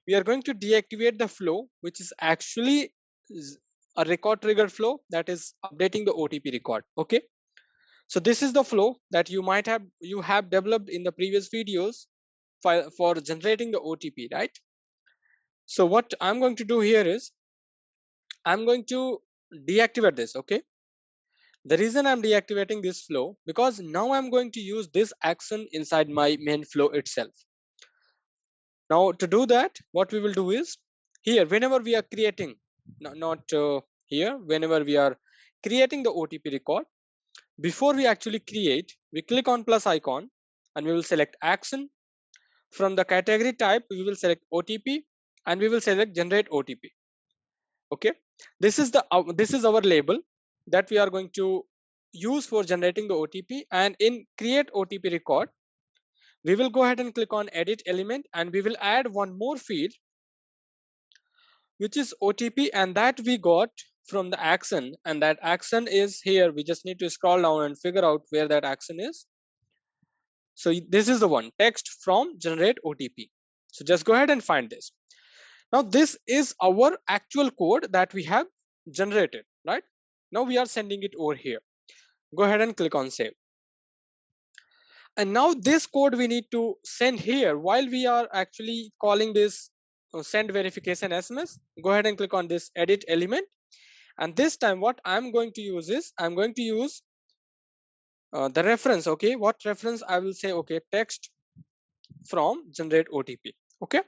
we are going to deactivate the flow, which is actually a record trigger flow, that is updating the OTP record. Okay. So this is the flow that you have developed in the previous videos for generating the OTP, right? So what I'm going to do here is, I'm going to deactivate this. Okay. The reason I'm deactivating this flow, because now I'm going to use this action inside my main flow itself. Now to do that, what we will do is, here whenever we are creating, not here, whenever we are creating the OTP record, before we actually create, we click on plus icon and we will select action. From the category type, we will select OTP and we will select generate OTP. Okay, this is our label that we are going to use for generating the OTP. And in create OTP record, we will go ahead and click on edit element and we will add one more field, which is OTP, and that we got from the action, and that action is here. We just need to scroll down and figure out where that action is. So this is the one, text from generate OTP. So just go ahead and find this. Now this is our actual code that we have generated, right? Now we are sending it over here. Go ahead and click on save. And now this code we need to send here while we are actually calling this send verification SMS. Go ahead and click on this edit element. And this time what I'm going to use is I'm going to use the reference. Okay, what reference? I will say, okay, text from generate OTP. Okay,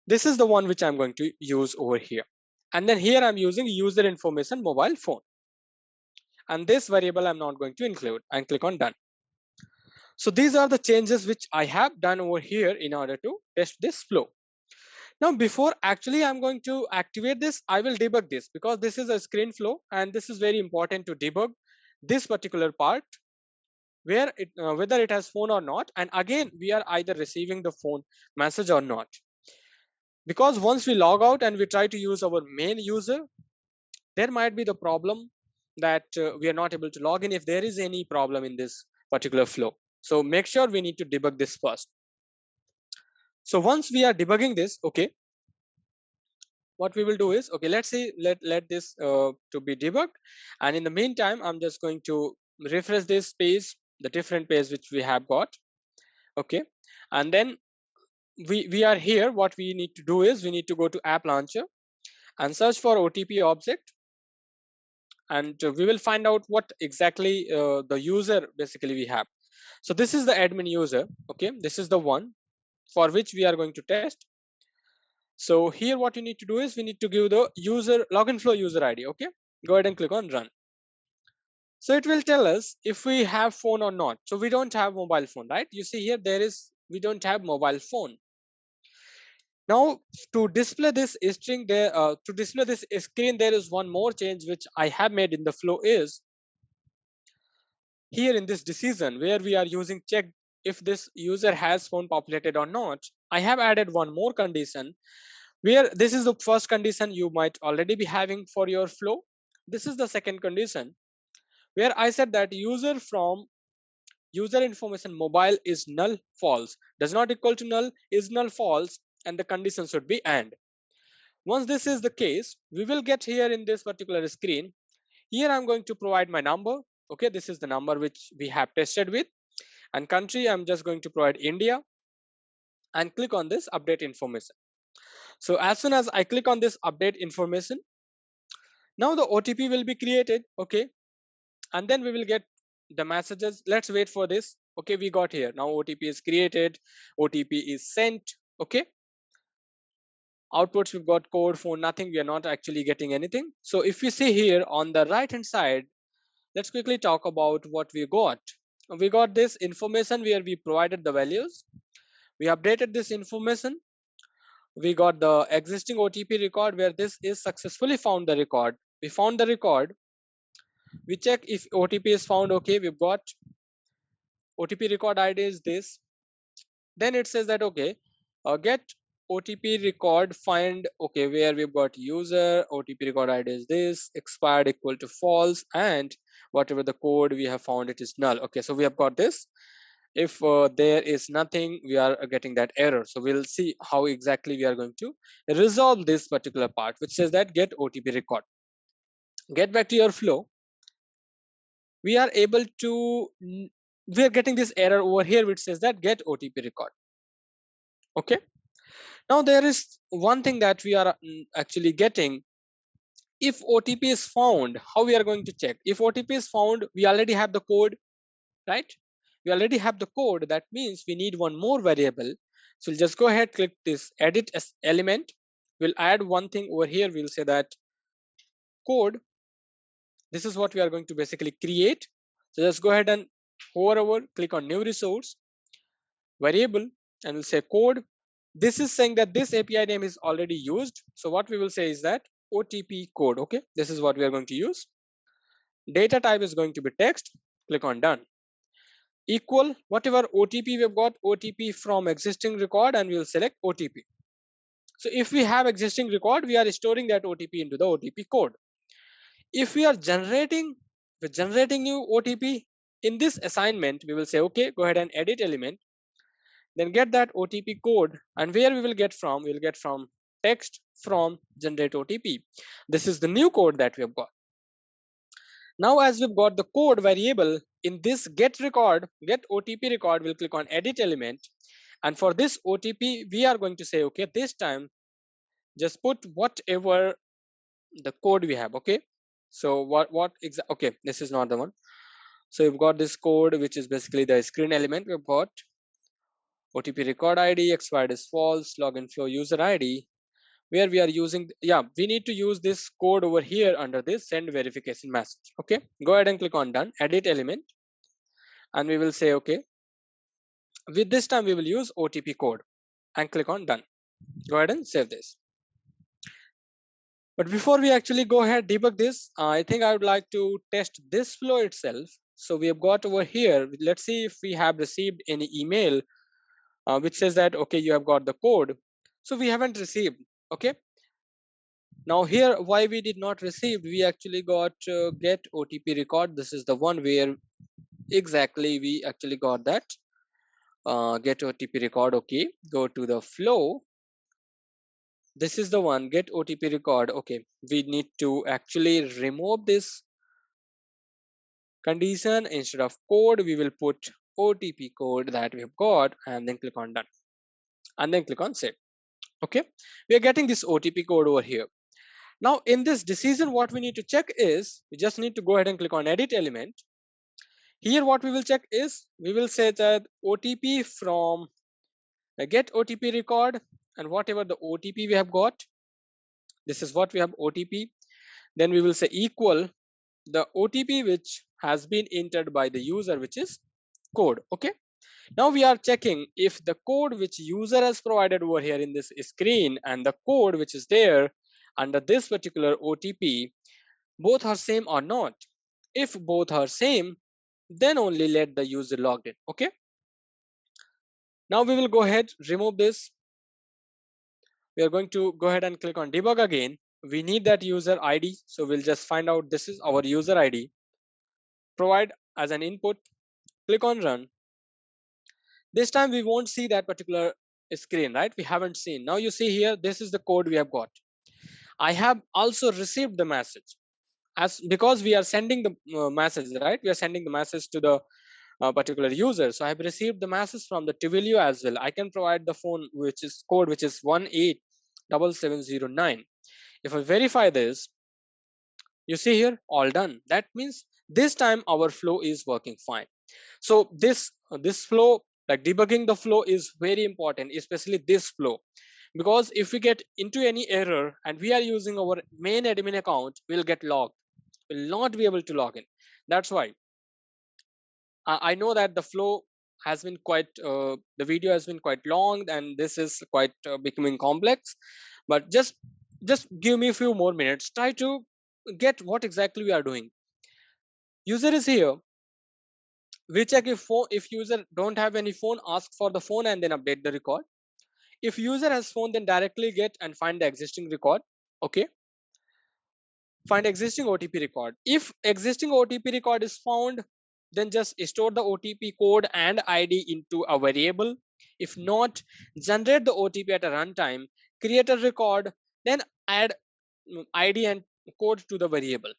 this is the one which I'm going to use over here. And then here I'm using user information mobile phone. And this variable I'm not going to include, and click on done. So these are the changes which I have done over here in order to test this flow. Now, before actually I'm going to activate this, I will debug this because this is a screen flow and this is very important to debug this particular part where it whether it has phone or not. And again, we are either receiving the phone message or not, because once we log out and we try to use our main user, there might be the problem that we are not able to log in if there is any problem in this particular flow. So make sure we need to debug this first. So once we are debugging this, okay, what we will do is, okay, let's say let this to be debugged, and in the meantime I'm just going to refresh this page, the different page which we have got. Okay, and then we are here. What we need to do is we need to go to app launcher and search for OTP object, and we will find out what exactly the user basically we have. So this is the admin user. Okay, this is the one for which we are going to test. So here what you need to do is we need to give the user login flow user ID. Okay, go ahead and click on run. So it will tell us if we have phone or not. So we don't have mobile phone, right? You see here there is, we don't have mobile phone. Now to display this string there, to display this screen, there is one more change which I have made in the flow is here in this decision where we are using check if this user has phone populated or not. I have added one more condition where this is the first condition you might already be having for your flow. This is the second condition where I said that user from user information mobile is null false, does not equal to null, is null false, and the condition should be and. Once this is the case, we will get here in this particular screen. Here I'm going to provide my number. Okay, this is the number which we have tested with, and country I'm just going to provide India, and click on this update information. So as soon as I click on this update information, now the OTP will be created. Okay, and then we will get the messages. Let's wait for this. Okay, we got here now OTP is created, OTP is sent. Okay, outputs we've got code, phone, nothing. We are not actually getting anything. So if you see here on the right hand side, let's quickly talk about what we got. We got this information where we provided the values, we updated this information, we got the existing OTP record where this is successfully found the record. We found the record, we check if OTP is found. Okay, we've got OTP record ID is this. Then it says that okay, get OTP record find. Okay, where we've got user OTP record ID is this, expired equal to false, and whatever the code we have found it is null. Okay, so we have got this. If there is nothing, we are getting that error. So we'll see how exactly we are going to resolve this particular part which says that get OTP record. Get back to your flow. We are able to, we are getting this error over here which says that get OTP record. Okay, now there is one thing that we are actually getting. If OTP is found, how we are going to check? If OTP is found, we already have the code, right? We already have the code. That means we need one more variable. So we'll just go ahead, click this edit as element. We'll add one thing over here. We'll say that code. This is what we are going to basically create. So just go ahead and hover over, click on new resource, variable, and we'll say code. This is saying that this API name is already used. So what we will say is that OTP code. Okay, this is what we are going to use. Data type is going to be text. Click on done. Equal whatever OTP we've got, OTP from existing record, and we will select OTP. So if we have existing record, we are storing that OTP into the OTP code. If we are generating new OTP in this assignment, we will say okay, go ahead and edit element, then get that OTP code, and where we will get from, we will get from text from generate OTP. This is the new code that we have got. Now, as we've got the code variable in this get OTP record, we'll click on edit element. And for this OTP, we are going to say, okay, this time just put whatever the code we have. Okay. So okay, this is not the one. So we've got this code, which is basically the screen element. We've got OTP record ID, expired is false, login flow user ID, where we are using, yeah, we need to use this code over here under this send verification message. Okay, go ahead and click on done, edit element, and we will say, okay, with this time we will use OTP code and click on done. Go ahead and save this. But before we actually go ahead debug this, I think I would like to test this flow itself. So we have got over here, let's see if we have received any email which says that, okay, you have got the code. So we haven't received. Okay, now here why we did not receive, we actually got get OTP record. This is the one where exactly we actually got that get OTP record. Okay, go to the flow. This is the one, get OTP record. Okay, we need to actually remove this condition. Instead of code, we will put OTP code that we have got, and then click on done, and then click on save. Okay, we are getting this OTP code over here. Now in this decision, what we need to check is, we just need to go ahead and click on edit element. Here what we will check is, we will say that OTP from get OTP record, and whatever the OTP we have got, this is what we have OTP. Then we will say equal the OTP which has been entered by the user, which is code. Okay, now we are checking if the code which user has provided over here in this screen and the code which is there under this particular OTP, both are same or not. If both are same, then only let the user logged in. Okay, now we will go ahead, remove this. We are going to go ahead and click on debug again. We need that user ID, so we'll just find out this is our user ID, provide as an input, click on run. This time we won't see that particular screen, right? We haven't seen. Now you see here, this is the code we have got. I have also received the message, as because we are sending the message, right? We are sending the message to the particular user. So I have received the message from the Twilio as well. I can provide the phone which is code, which is 187709. If I verify this, you see here, all done. That means this time our flow is working fine. So this flow, like debugging the flow, is very important, especially this flow, because if we get into any error and we are using our main admin account, we'll get logged, will not be able to log in. That's why I know that the flow has been quite the video has been quite long, and this is quite becoming complex. But just give me a few more minutes, try to get what exactly we are doing. User is here, we check if user don't have any phone, ask for the phone and then update the record. If user has phone, then directly get and find the existing record. Okay, find existing OTP record. If existing OTP record is found, then just store the OTP code and ID into a variable. If not, generate the OTP at a runtime, create a record, then add ID and code to the variable.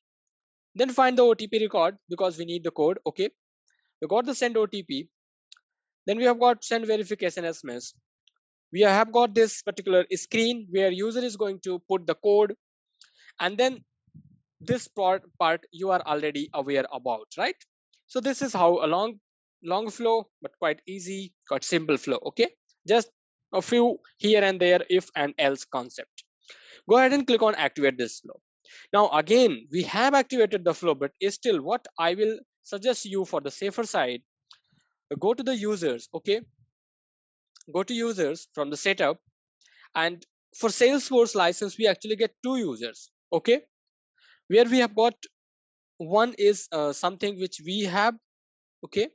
Then find the OTP record because we need the code. Okay, we got the send OTP. Then we have got send verification SMS. We have got this particular screen where user is going to put the code, and then this part you are already aware about, right? So this is how a long flow, but quite easy, quite simple flow. Okay, just a few here and there if and else concept. Go ahead and click on activate this flow. Now again, we have activated the flow, but still what I will suggest you, for the safer side, go to the users. Okay, go to users from the setup, and for Salesforce license we actually get two users. Okay, where we have got one is something which we have. Okay,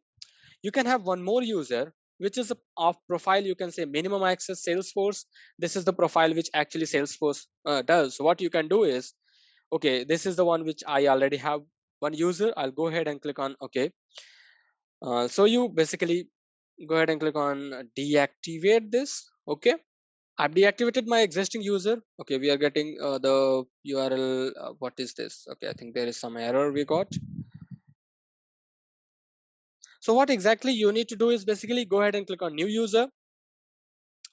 you can have one more user which is of profile, you can say minimum access Salesforce. This is the profile which actually Salesforce does. So what you can do is, okay, this is the one which I already have one user. I'll go ahead and click on okay. So you basically go ahead and click on deactivate this. Okay, I've deactivated my existing user. Okay, we are getting the URL. What is this? Okay, I think there is some error we got. So what exactly you need to do is basically go ahead and click on new user.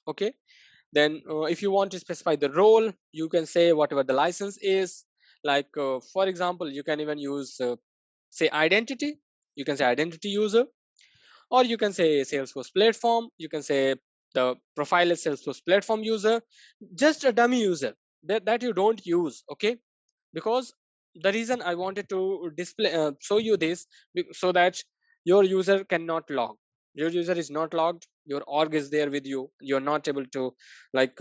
Okay, then if you want to specify the role, you can say whatever the license is. Like for example, you can even use say identity. You can say identity user, or you can say Salesforce platform. You can say the profile is Salesforce platform user, just a dummy user that you don't use. Okay, because the reason I wanted to display show you this so that your user cannot log. Your user is not logged, your org is there with you, you're not able to like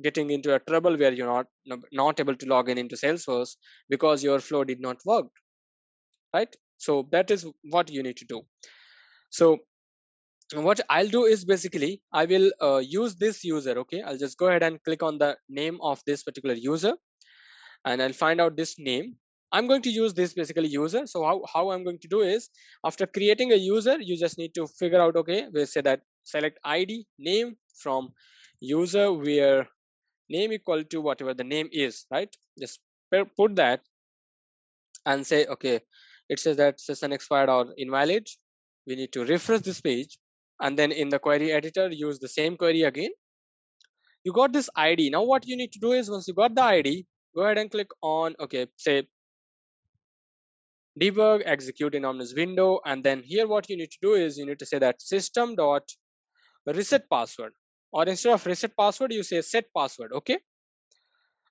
getting into a trouble where you're not able to log in into Salesforce because your flow did not work, right? So that is what you need to do. So what I'll do is basically I will use this user. Okay, I'll just go ahead and click on the name of this particular user, and I'll find out this name. I'm going to use this basically user. So how I'm going to do is, after creating a user, you just need to figure out, okay, we'll say that select ID name from user where name equal to whatever the name is, right? Just put that and say, okay, it says that session expired or invalid. We need to refresh this page. And then in the query editor, use the same query again. You got this ID. Now what you need to do is, once you got the ID, go ahead and click on, okay, say debug, execute in Omnis window, and then here what you need to do is you need to say that system dot reset password, or instead of reset password you say set password. Okay,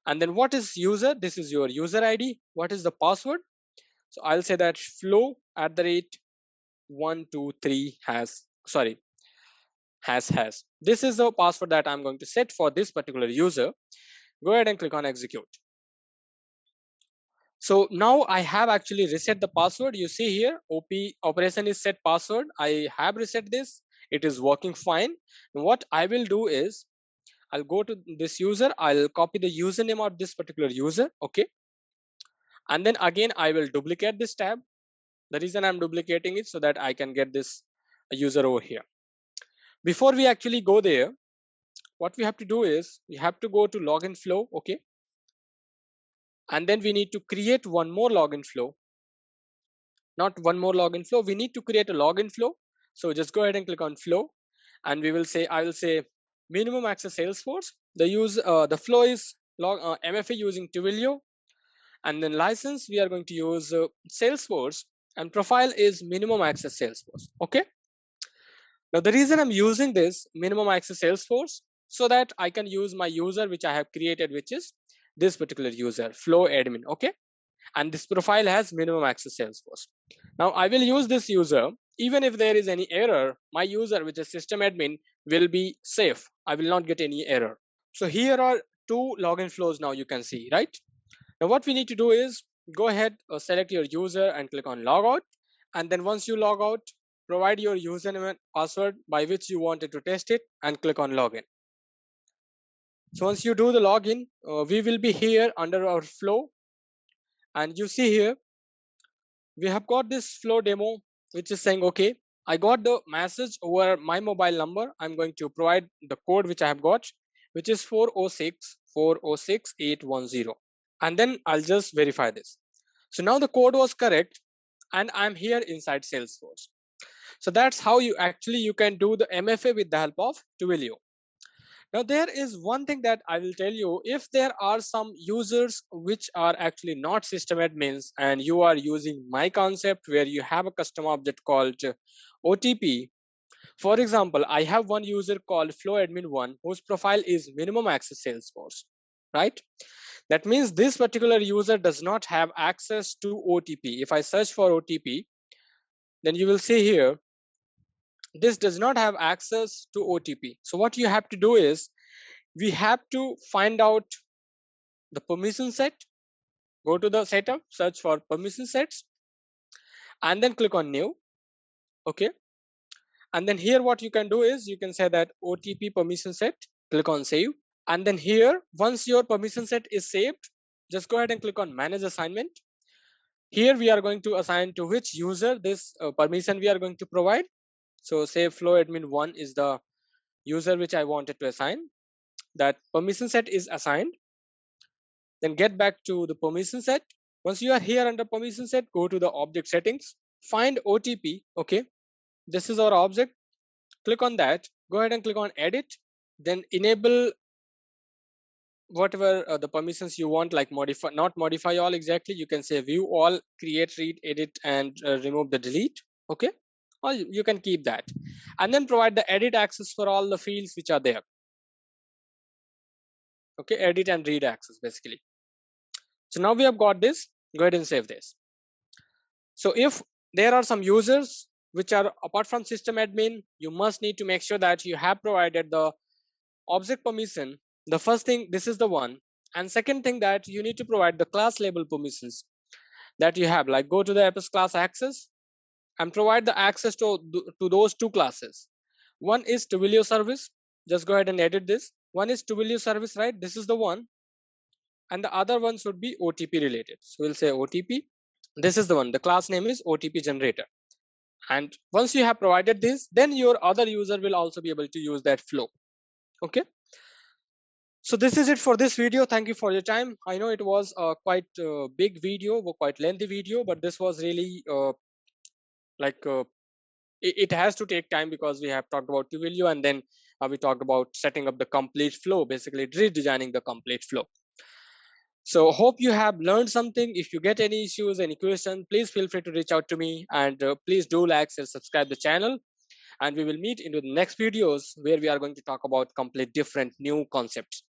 and then what is user? This is your user ID. What is the password? So I'll say that flow at the rate 123 has. This is the password that I'm going to set for this particular user. Go ahead and click on execute. So now I have actually reset the password. You see here, OP operation is set password. I have reset this. It is working fine. What I will do is I'll go to this user. I'll copy the username of this particular user. Okay. And then again, I will duplicate this tab. The reason I'm duplicating it so that I can get this user over here. Before we actually go there, what we have to do is we have to go to login flow. Okay. And then we need to create one more login flow. Not one more login flow, we need to create a login flow. So just go ahead and click on flow, and we will say, I will say minimum access Salesforce. The flow is MFA using Twilio, and then license we are going to use Salesforce, and profile is minimum access Salesforce. Okay, now the reason I'm using this minimum access Salesforce, so that I can use my user which I have created, which is this particular user flow admin. Okay, and this profile has minimum access Salesforce. Now I will use this user. Even if there is any error, my user, which is system admin, will be safe. I will not get any error. So here are two login flows now you can see, right? Now what we need to do is go ahead, select your user and click on logout. And then once you log out, provide your username and password by which you wanted to test it and click on login. So once you do the login, we will be here under our flow. And you see here, we have got this flow demo which is saying, okay, I got the message over my mobile number. I'm going to provide the code which I have got, which is 406406810, and then I'll just verify this. So now the code was correct, and I'm here inside Salesforce. So that's how you can do the MFA with the help of Twilio. Now, there is one thing that I will tell you. If there are some users which are actually not system admins, and you are using my concept where you have a custom object called OTP. For example, I have one user called FlowAdmin1 whose profile is minimum access Salesforce, right? That means this particular user does not have access to OTP. If I search for OTP, then you will see here, this does not have access to OTP. So what you have to do is, we have to find out the permission set. Go to the setup, search for permission sets, and then click on new. Okay, and then here what you can do is you can say that OTP permission set, click on save. And then here, once your permission set is saved, just go ahead and click on manage assignment. Here we are going to assign to which user this permission we are going to provide. So say flow admin 1 is the user which I wanted to assign. that permission set is assigned. Then get back to the permission set. Once you are here under permission set, go to the object settings, find OTP. Okay, this is our object. Click on that. Go ahead and click on edit. Then enable whatever the permissions you want, like modify, not modify all exactly. You can say view all, create, read, edit, and remove the delete. Okay, or you can keep that, and then provide the edit access for all the fields which are there. Okay, edit and read access basically. So now we have got this. Go ahead and save this. So if there are some users which are apart from system admin, you must need to make sure that you have provided the object permission. The first thing, this is the one. And second thing, that you need to provide the class label permissions that you have, like go to the Apps class access and provide the access to those two classes. One is Twilio service. Just go ahead and edit this. One is Twilio service, right? This is the one. And the other one should be OTP related. So we'll say OTP. This is the one. The class name is OTP generator. And once you have provided this, then your other user will also be able to use that flow. Okay. So this is it for this video. Thank you for your time. I know it was a quite big video, quite lengthy video, but this was really like it has to take time because we have talked about Twilio, and then we talked about setting up the complete flow, basically redesigning the complete flow. So hope you have learned something. If you get any issues, any question, please feel free to reach out to me, and please do like and subscribe the channel. And we will meet into the next videos where we are going to talk about complete different new concepts.